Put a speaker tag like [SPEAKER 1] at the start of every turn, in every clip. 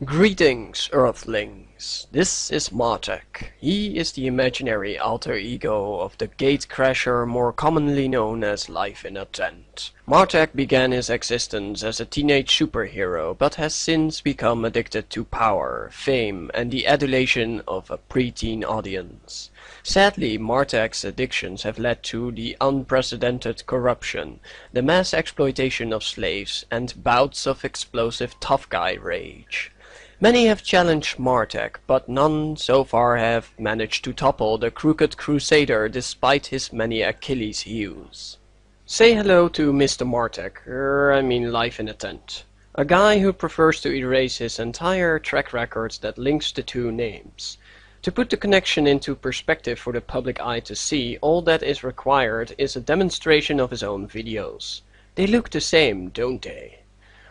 [SPEAKER 1] Greetings, Earthlings. This is Martek. He is the imaginary alter ego of the Gatecrasher, more commonly known as LifeInATent. Martek began his existence as a teenage superhero, but has since become addicted to power, fame, and the adulation of a preteen audience. Sadly, Martek's addictions have led to the unprecedented corruption, the mass exploitation of slaves, and bouts of explosive tough guy rage. Many have challenged Martek, but none so far have managed to topple the crooked crusader despite his many Achilles heels. Say hello to Mr. Martek, LifeInATent. A guy who prefers to erase his entire track record that links the two names. To put the connection into perspective for the public eye to see, all that is required is a demonstration of his own videos. They look the same, don't they?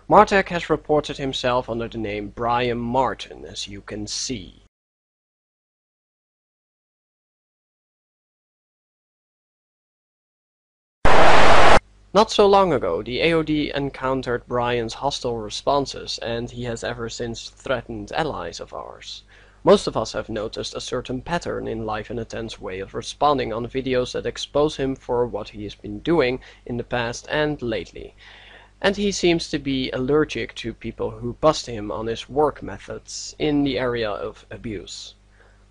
[SPEAKER 1] Martek has reported himself under the name Brian Martin, as you can see. Not so long ago, the AOD encountered Brian's hostile responses, and he has ever since threatened allies of ours. Most of us have noticed a certain pattern in LifeInATent's way of responding on videos that expose him for what he has been doing in the past and lately. And he seems to be allergic to people who bust him on his work methods in the area of abuse.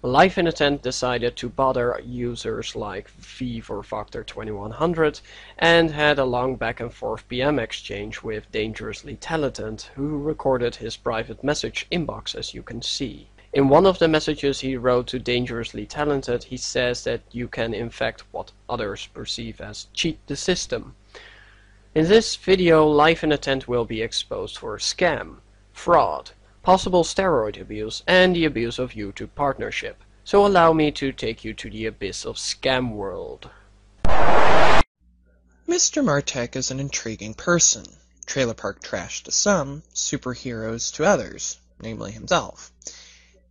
[SPEAKER 1] LifeInATent decided to bother users like V for Factor 2100 and had a long back and forth PM exchange with Dangerously Talented, who recorded his private message inbox, as you can see. In one of the messages he wrote to Dangerously Talented, he says that you can infect what others perceive as cheat the system. In this video, LifeInATent will be exposed for scam, fraud, possible steroid abuse, and the abuse of YouTube partnership. So allow me to take you to the abyss of scam world.
[SPEAKER 2] Mr. Martek is an intriguing person. Trailer park trash to some, superheroes to others, namely himself.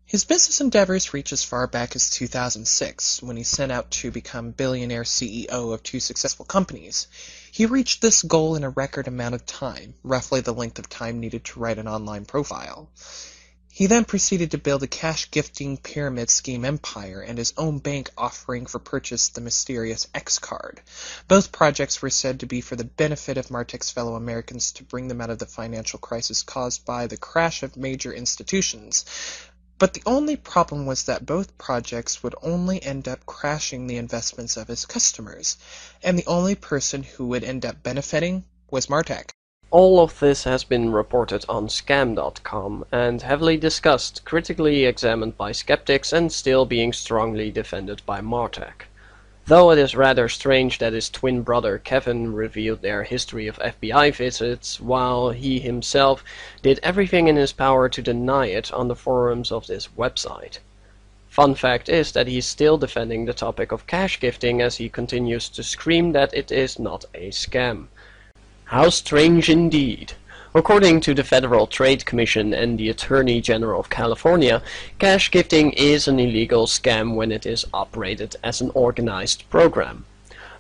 [SPEAKER 2] His business endeavors reach as far back as 2006, when he set out to become billionaire CEO of two successful companies. He reached this goal in a record amount of time, roughly the length of time needed to write an online profile. He then proceeded to build a cash-gifting pyramid scheme empire and his own bank offering for purchase the mysterious X card. Both projects were said to be for the benefit of Martek's fellow Americans to bring them out of the financial crisis caused by the crash of major institutions. But the only problem was that both projects would only end up crashing the investments of his customers, and the only person who would end up benefiting was Martek.
[SPEAKER 1] All of this has been reported on Scam.com and heavily discussed, critically examined by skeptics, and still being strongly defended by Martek. Though it is rather strange that his twin brother Kevin revealed their history of FBI visits, while he himself did everything in his power to deny it on the forums of this website. Fun fact is that he's still defending the topic of cash gifting, as he continues to scream that it is not a scam. How strange indeed. According to the Federal Trade Commission and the Attorney General of California, cash gifting is an illegal scam when it is operated as an organized program.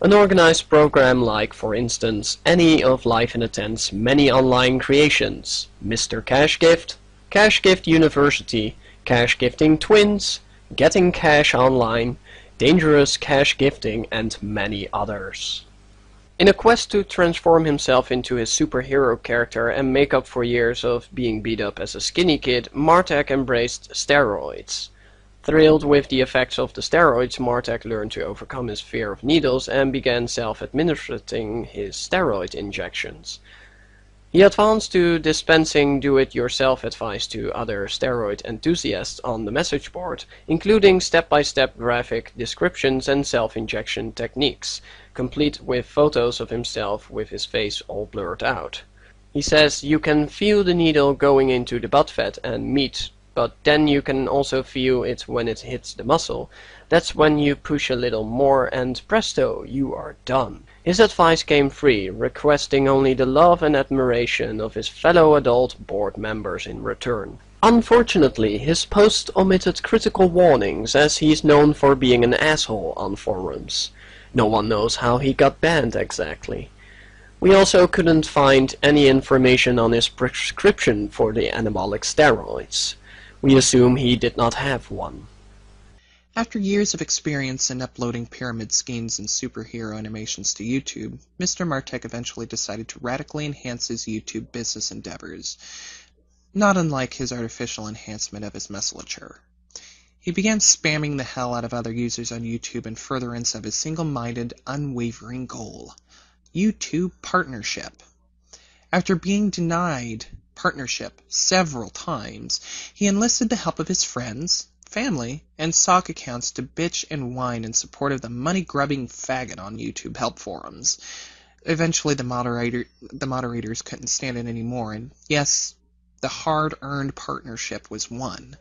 [SPEAKER 1] An organized program like, for instance, any of LifeInATent's many online creations: Mr. Cash Gift University, Cash Gifting Twins, Getting Cash Online, Dangerous Cash Gifting, and many others. In a quest to transform himself into his superhero character and make up for years of being beat up as a skinny kid, Martek embraced steroids. Thrilled with the effects of the steroids, Martek learned to overcome his fear of needles and began self-administering his steroid injections. He advanced to dispensing do-it-yourself advice to other steroid enthusiasts on the message board, including step-by-step graphic descriptions and self-injection techniques, complete with photos of himself with his face all blurred out. He says you can feel the needle going into the butt fat and meat, but then you can also feel it when it hits the muscle. That's when you push a little more and presto, you are done. His advice came free, requesting only the love and admiration of his fellow adult board members in return. Unfortunately, his post omitted critical warnings, as he's known for being an asshole on forums. No one knows how he got banned exactly. We also couldn't find any information on his prescription for the anabolic steroids. We assume he did not have one.
[SPEAKER 2] After years of experience in uploading pyramid schemes and superhero animations to YouTube, Mr. Martek eventually decided to radically enhance his YouTube business endeavors, not unlike his artificial enhancement of his musculature. He began spamming the hell out of other users on YouTube in furtherance of his single-minded, unwavering goal: YouTube partnership. After being denied partnership several times, he enlisted the help of his friends, family, and sock accounts to bitch and whine in support of the money-grubbing faggot on YouTube help forums. Eventually, the moderators couldn't stand it anymore, and yes, the hard-earned partnership was won.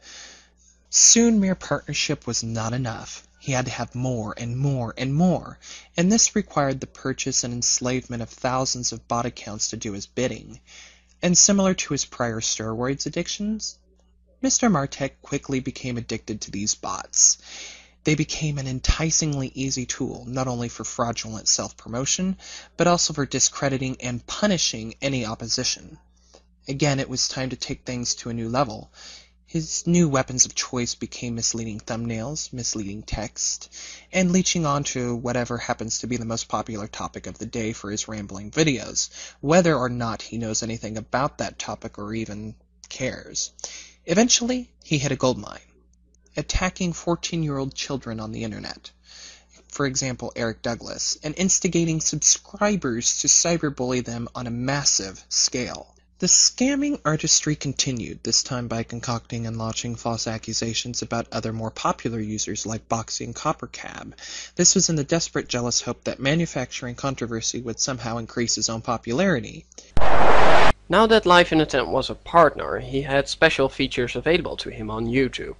[SPEAKER 2] Soon mere partnership was not enough. He had to have more and more and more, and this required the purchase and enslavement of thousands of bot accounts to do his bidding. And similar to his prior steroids addictions, Mr. Martek quickly became addicted to these bots. They became an enticingly easy tool, not only for fraudulent self-promotion, but also for discrediting and punishing any opposition. Again, it was time to take things to a new level. His new weapons of choice became misleading thumbnails, misleading text, and leeching onto whatever happens to be the most popular topic of the day for his rambling videos, whether or not he knows anything about that topic or even cares. Eventually, he hit a goldmine: attacking 14-year-old children on the internet. For example, Eric Douglas, and instigating subscribers to cyberbully them on a massive scale. The scamming artistry continued, this time by concocting and launching false accusations about other more popular users like Boxy and Coppercab. This was in the desperate jealous hope that manufacturing controversy would somehow increase his own popularity.
[SPEAKER 1] Now that LifeInATent was a partner, he had special features available to him on YouTube.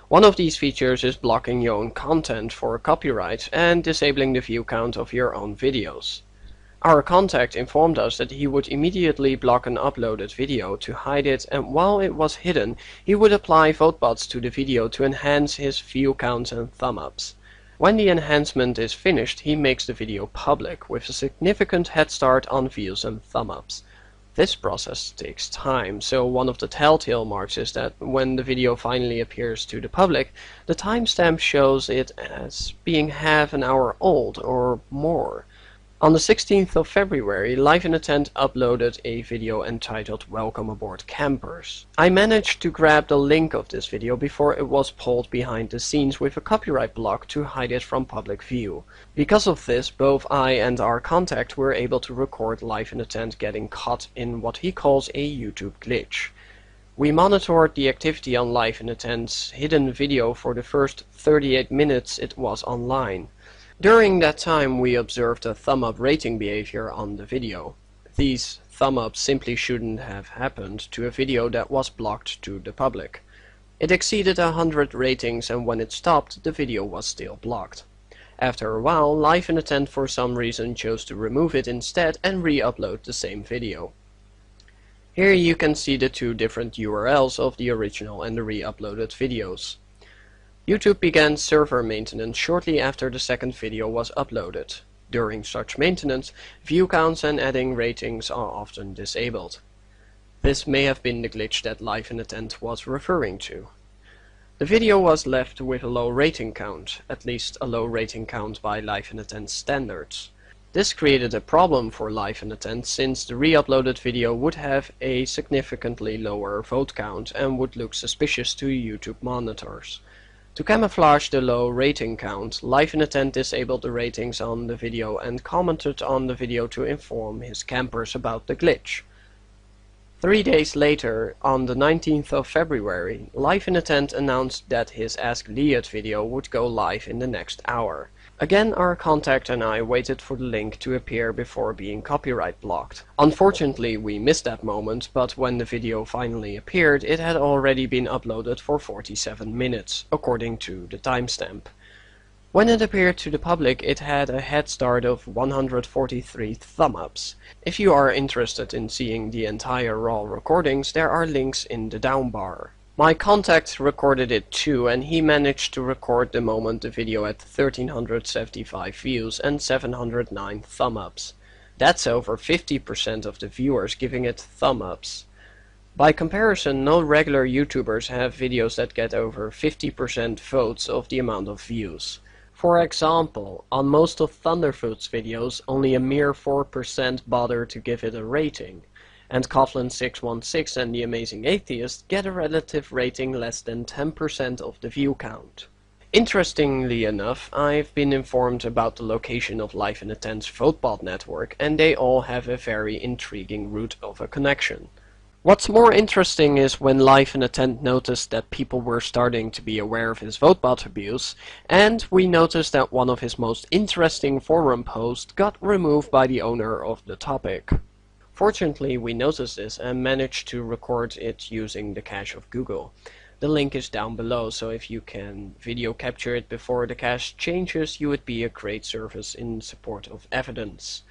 [SPEAKER 1] One of these features is blocking your own content for copyright and disabling the view count of your own videos. Our contact informed us that he would immediately block an uploaded video to hide it, and while it was hidden, he would apply VoteBots to the video to enhance his view counts and thumb-ups. When the enhancement is finished, he makes the video public, with a significant head start on views and thumb-ups. This process takes time, so one of the telltale marks is that when the video finally appears to the public, the timestamp shows it as being half an hour old or more. On the 16th of February, LifeInATent uploaded a video entitled "Welcome Aboard Campers." I managed to grab the link of this video before it was pulled behind the scenes with a copyright block to hide it from public view. Because of this, both I and our contact were able to record LifeInATent getting caught in what he calls a YouTube glitch. We monitored the activity on LifeInATent's hidden video for the first 38 minutes it was online. During that time, we observed a thumb-up rating behavior on the video. These thumb-ups simply shouldn't have happened to a video that was blocked to the public. It exceeded 100 ratings, and when it stopped, the video was still blocked. After a while, LifeInATent for some reason chose to remove it instead and re-upload the same video. Here you can see the two different URLs of the original and the re-uploaded videos. YouTube began server maintenance shortly after the second video was uploaded. During such maintenance, view counts and adding ratings are often disabled. This may have been the glitch that LifeInATent was referring to. The video was left with a low rating count, at least a low rating count by LifeInATent standards. This created a problem for LifeInATent since the re-uploaded video would have a significantly lower vote count and would look suspicious to YouTube monitors. To camouflage the low rating count, LifeInATent disabled the ratings on the video and commented on the video to inform his campers about the glitch. 3 days later, on the 19th of February, LifeInATent announced that his Ask Liat video would go live in the next hour. Again, our contact and I waited for the link to appear before being copyright blocked. Unfortunately, we missed that moment, but when the video finally appeared, it had already been uploaded for 47 minutes, according to the timestamp. When it appeared to the public, it had a head start of 143 thumb-ups. If you are interested in seeing the entire raw recordings, there are links in the down bar. My contact recorded it too, and he managed to record the moment the video had 1375 views and 709 thumb-ups. That's over 50% of the viewers giving it thumb ups. By comparison, no regular YouTubers have videos that get over 50% votes of the amount of views. For example, on most of Thunderfoot's videos, only a mere 4% bother to give it a rating, and Coughlin616 and The Amazing Atheist get a relative rating less than 10% of the view count. Interestingly enough, I've been informed about the location of LifeInAtent's VoteBot network, and they all have a very intriguing route of a connection. What's more interesting is when LifeInAtent noticed that people were starting to be aware of his VoteBot abuse, and we noticed that one of his most interesting forum posts got removed by the owner of the topic. Fortunately, we noticed this and managed to record it using the cache of Google. The link is down below, so if you can video capture it before the cache changes, you would be a great service in support of evidence.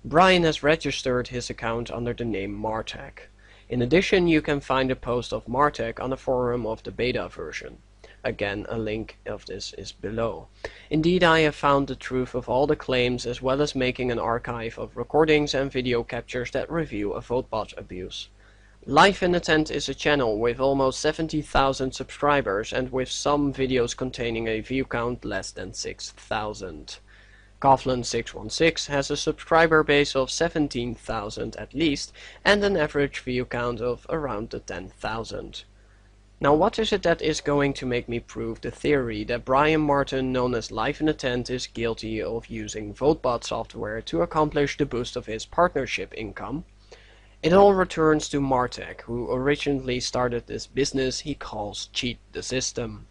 [SPEAKER 1] Brian has registered his account under the name Martech. In addition, you can find a post of Martech on the forum of the beta version. Again, a link of this is below. Indeed, I have found the truth of all the claims, as well as making an archive of recordings and video captures that review a VoteBot abuse. LifeInAtent is a channel with almost 70,000 subscribers and with some videos containing a view count less than 6,000. Coughlin616 has a subscriber base of 17,000 at least and an average view count of around the 10,000. Now what is it that is going to make me prove the theory that Brian Martin, known as LifeInAtent, is guilty of using VoteBot software to accomplish the boost of his partnership income? It all returns to Martech, who originally started this business he calls Cheat the System.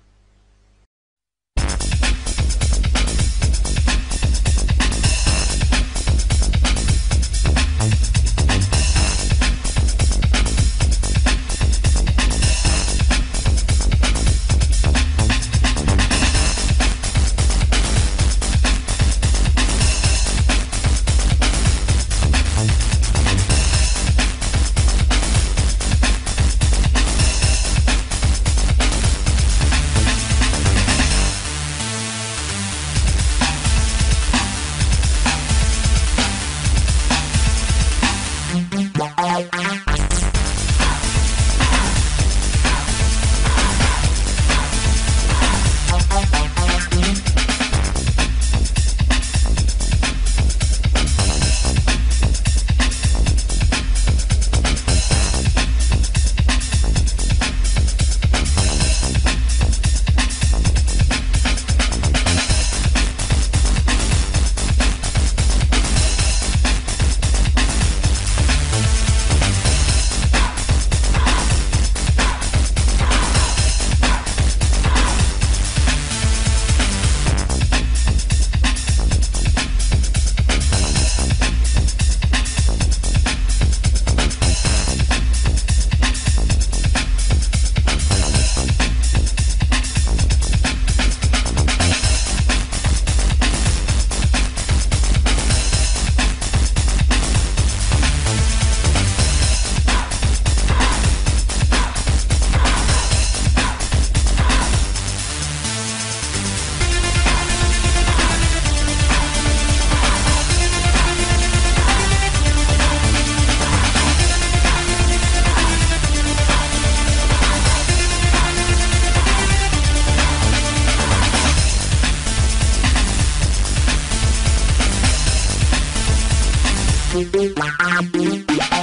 [SPEAKER 3] VoteBot.